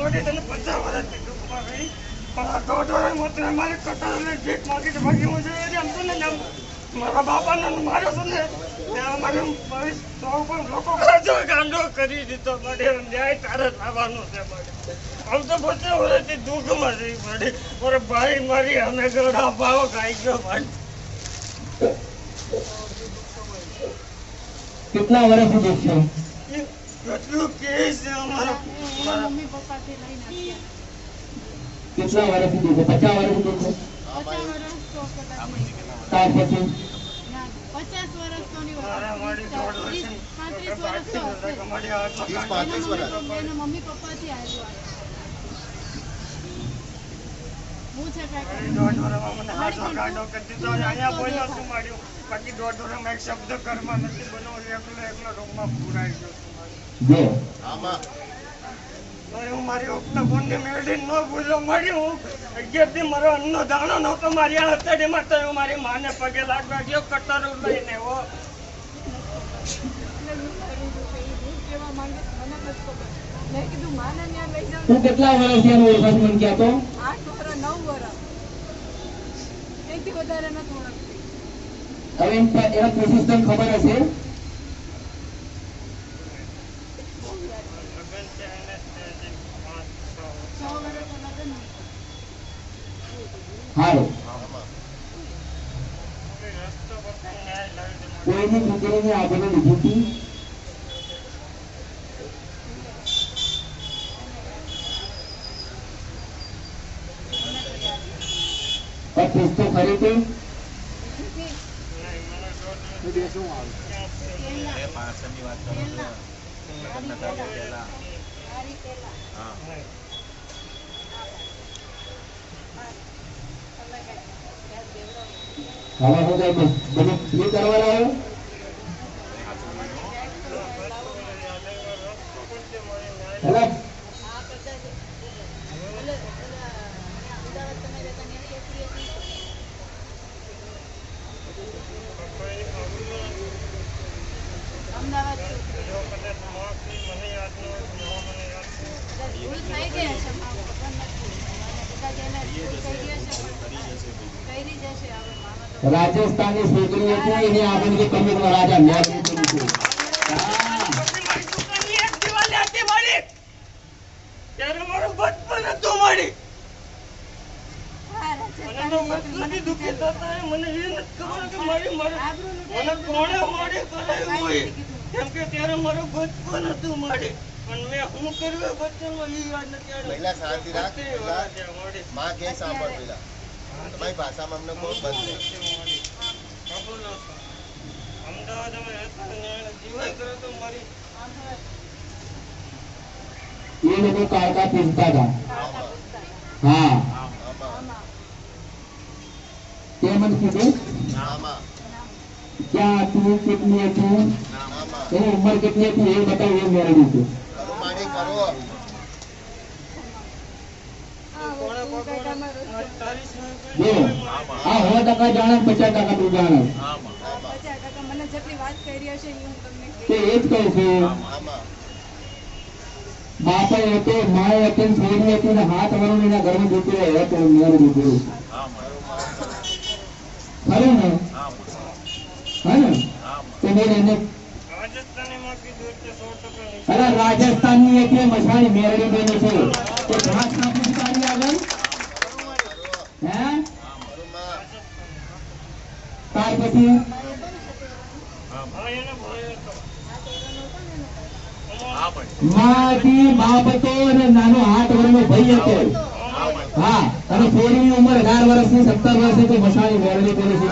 મોટી તને 50 વર્ષથી દુઃખમાં રહી પણ આ દોઢ વર્ષ મારે કટાળને ભેટ માગી ભાગી હું જોઈએ આમ તો ને મારા બાપાને માર્યો છે ને ત્યાં અમારે પણ લોકો ખાજો ગાંડો કરી દીધો મારે ન્યાય તારે થવાનો છે મારે આમ તો 50 વર્ષથી દુઃખમાં રહી મારે મારા ભાઈ મારી અમે ગળા ભાવ ખાઈ ગયો મારે कितना वर्ष दुख છે કેટલું કેસ છે અમારા મમ્મી પપ્પા થી લઈને કેટલા વર્ષ દુખ 50 વર્ષ દુખ 50 વર્ષ તો કદાચ ત્યાર પછી ના 50 વર્ષ તો ની મારા મારી 35 વર્ષ તો અમારી આ 35 વર્ષ એના મમ્મી પપ્પા થી આવ્યો હું છે કાકા દોઢ વર્ષમાં મને હાથો ગાંડો કરી દીધો અહીંયા બોલ્યો શું માર્યું બાકી દોઢ વર્ષમાં એક શબ્દ ઘરમાં નથી બનવો એકલો રૂમમાં પૂરાઈ ગયો જો આમાં અરે હું મારી ઓપના ફોનને મેળવી ન ભૂલો મળી હું 11 દી મારો અન્નનો દાણો નહોતો મારી આ હથેળીમાં તો હું મારી માને પગે લાગવા ગયો કટરો લઈને હો કેવા માંગે મને નથી ખબર મેં કીધું માને ત્યાં લઈ જાવ તું કેટલા વર્ષથી એનો ઓળખાણ મને કહે તો 8 વર્ષ 9 વર્ષ એથી વધારે નથી ઓળખતી હવે એના પ્રોસેસ તને ખબર હશે લગન છે એને 5 6 6 વર્ષ તો લગન હારો રસ્તો પર ન્યાય લાવી દે કોઈની દીકરીને આગળ લીધી હતી और पूछतो खरी थी हवा हो गई बने ये करवा रहा है हेलो અમદાવાદ મને યાદ ન ભૂલ થઈ ગઈ હશે મારા ખબર નથી કદાચ એને ભૂલ થઈ ગઈ હશે કરી જશે હવે મામા તો राजस्थानी छोकरी है इन्हें आगे के कमी को राजा न्याय देते हैं એક દિવાલે હતી મારી ત્યારે મારું બચપન હતું મારી મને તો મતલબી દુખી થતા મને એ નથી ખબર કે મારી મને કોણે મારી કરાયું હોય કેમ કે ત્યારે મારું બચપન હતું મારી પણ મેં હું કર્યું બચપનમાં એ યાદ નથી આવ્યું. પહેલા શાંતિ રાખ બત્રીસ વર્ષ થયા મારી. માં કે સાંભળ પેલા તમારી ભાષામાં અમને કોઈ બંધ નહીં અમદાવાદ અમે રહેતા ને એને જીવાય કરે તો મારી ये लोगों काका पूछता था हाँ क्या मन कीधु આમાં क्या तू कितनी है तू આમાં तेरी उम्र कितनी थी ये बताओ ये मेरे लिए तो કરો માડી કરો કોણે પકડ્યું? તારી જો આ 100% જાણે 50% તું જાણે 50% મને જેટલી વાત કરી હશે એ હું તમને તે એ જ કહું છું આમાં બાપે હતો માએ હતી ને છોડી હતી ને હાથ વળું એના ઘરમાં દીકરો હતો મેરું દીકરો ખરું ને હા ને તો બોલ એને રાજસ્થાનીમાં કીધું એટલે 100% અરે રાજસ્થાનની એટલે મસાણી મેરડી બેની છે તો ઘાસ કાપી તારી આગળ હે કરું માં ત્યાર પછી હા એને ભય હતો માથી બાપ હતો અને નાનો 8 વર્ષનો ભાઈ હતો હા અને છોડીની ઉંમર 18 વર્ષની 17 વર્ષની તો મસાણી મેરડી બેની છે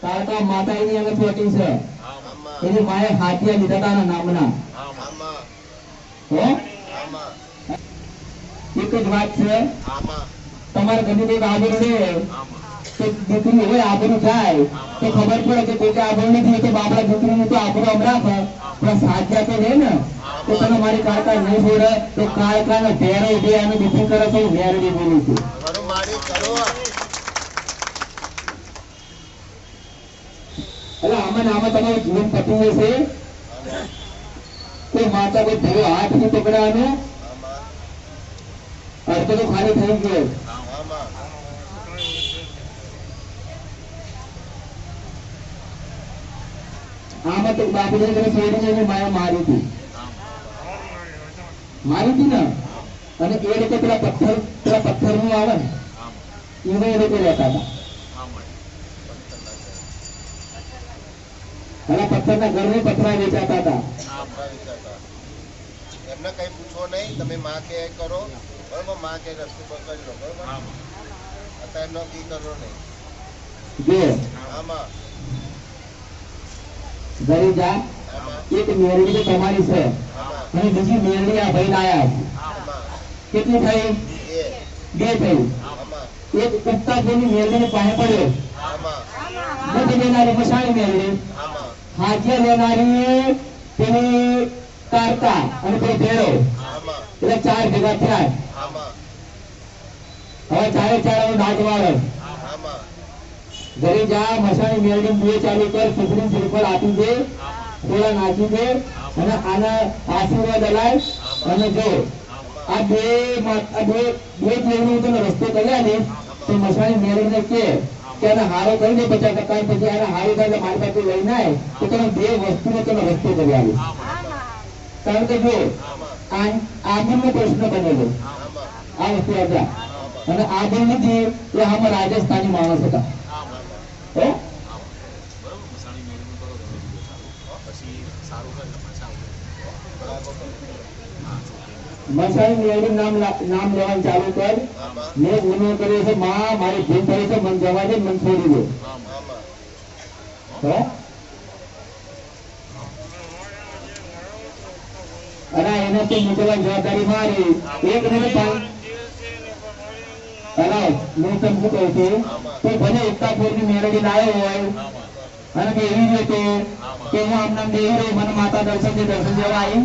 કાકા માતા એની આગળ પ્લોટિંગ છે આમાં એની માએ હાથિયા લીધા હતા નામના આમાં હો આમાં એક જ વાત છે આમાં તમારા ઘરની કોઈ આબરૂ રહે તો દીકરી હોય આબરૂ થાય તો ખબર પડે કે કોઈ આબરૂ નથી તો બાપડા દીકરીને તો આબરૂ આમ રાખે પણ સાજા તો રહે ને તો તમે મારી કાકા નહીં બોલે તો કાળકાનો ભેરો ઉભી આને દીકરી કરે તો હું મેરડી બોલું છું કરો માડી કરો એટલે આમાં ને આમાં તમારું જીવન પતી જશે માતા કોઈ ભેગો હાથ નહીં પકડાવાનો, આમાં અડધો તો ખાલી થઈ ગયો. આમાં આમાં તો બાપુજી તને છોડી જઈને માયા મારી હતી ને, અને એ લોકો પેલા પથ્થર નું આવે ને એમાં એ લોકો રહેતા હતા. અને પથ્થરના ઘરની પથરા વેચાતા હતા. એમને કઈ પૂછો નહીં, તમે માં કે કરો બરોબર, માં કે રસ્તો પકડી લો બરોબર. અત્યારે એમનો કી કરો નહીં. જો આમાં ઘરે જા, આમાં એક મેરડી તો તમારી છે આમાં અને બીજી મેરડી આ ભાઈ લાયા છે. આમાં કેટલી થઈ? એ બે થઈ. આમાં એક ઉગતા જેની મેરડીને પાસે પડ્યો, આમાં મધ લેનારી મસાણી મેરડી, આમાં હાજિયા લેનારી તેની કારતા અને પેલો ભેળો, આમાં એટલે ચાર ભેગા થયા. આમાં હવે ચારે ચાર નાચ વાળો આમાં ઘરે જા, મસાણી મેરડી બે ચાલુ કર, સુખડી શ્રીફળ આપી દે, થોડા નાખી દે અને આના આશીર્વાદ અલાય. અને જો આ બે જેવડું તને રસ્તો કર્યા ને તો મસાણી મેરડીને કે આને હારો કરી દે 50%, પછી આને હારો થાય એટલે મારી પાસે લઈને આય તો તને બે વસ્તુનો તને રસ્તો કરી આવે. કારણ કે જો આબરૂનો પ્રશ્ન બનેલો આ વસ્તુ હતા, અને આબરૂ નથી એ આમાં રાજસ્થાની માણસ હતા. હે? મસાણી મેરડી નામ લેવાનું ચાલુ કર. મેં ગુનો કર્યો છે, માં મારી ભૂલ થઈ છે, મને જવા દે, મને છોડી દે. હે? અને એને તો મોકલવાની જવાબદારી મારી. એક મિનિટ હલાવ, હું તમને શું કહું છું, તો ભલે ઉત્તાપુરની મેરડી લાવ્યો હોય અને કે એવી રીતે કે હું આમના દેવી રહું, મને માતા દર્શન દેવા આવી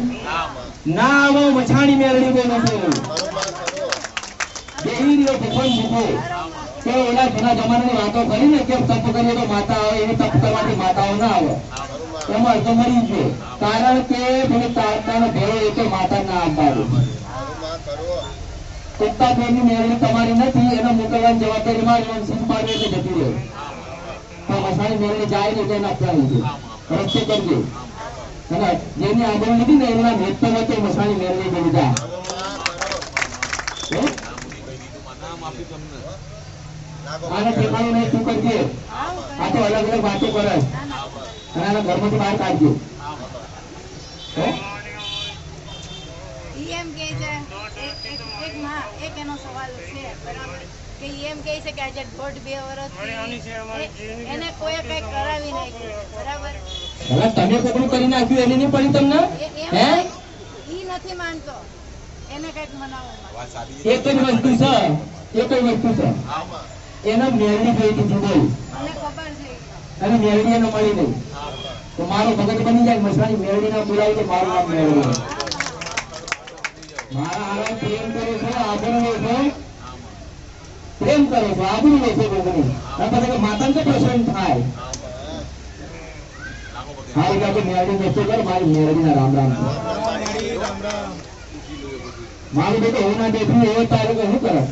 ના આવો, મછાણી મેરડી બોલું છું. દેવી રહ્યો ભગવાન ભૂખો કે ઓલા જૂના જમાનાની વાતો કરી ને કે તપ કરીએ તો માતા આવે, એવી તપ કરવાથી માતાઓ ના આવે. એમાં અડધો મરી ગયો, કારણ કે પેલો તારતાનો ભેળો એ તો માતા ના આપવાનું. ઉત્તાપુરની મેરડી તમારી નથી, એને મોકલવાની જવાબદારી મારી, સિંહ પાડી એટલે જતી રહ્યો. પણ મસાણી મેરડી જાય ને તેને અપનાવી દે, રસ્તે કરજો. અને જેની આબરૂ લીધી ને એના નેતૃત્વ તો મસાણી મેરડી બની જા. આને ઠેકાણું નહીં, તું કરજે. આ તો અલગ અલગ વાતો કરે અને આના ઘરમાંથી બહાર કાઢજો. હે? ઈ એમ કહે છે, એક માં એક એનો સવાલ છે બરાબર, કે ઈ એમ કહે છે કે આજે 1.5-2 વર્ષથી એને કોઈ કઈ કરાવી નાખ્યું બરાબર. હવે તમે કોકનું કરી નાખ્યું એને નહીં પડી તમને? હે? ઈ નથી માનતો, એને કઈક મનાવો. એક જ વસ્તુ છે, એક જ વસ્તુ છે, એને મેરડી જોઈ હતી જુદો મને ખબર છે. અને મેરડી એને મળી નહીં તો મારો ભગત બની જાય. મસાણી મેરડી ના બોલાવી તો મારું નામ મેરડી. મારા હારા પ્રેમ કરો છો, આબરૂ લો છો, પ્રેમ કરો છો, આબરૂ લો છો કોકની. અને પછી માતાને પ્રસન્ન થાય. મારી કાકે મેરડી નતો કર, મારી મેરડી ના રામ રામ. મારું બેટો હું ના દેખ્યું એવો તારું શું કરે?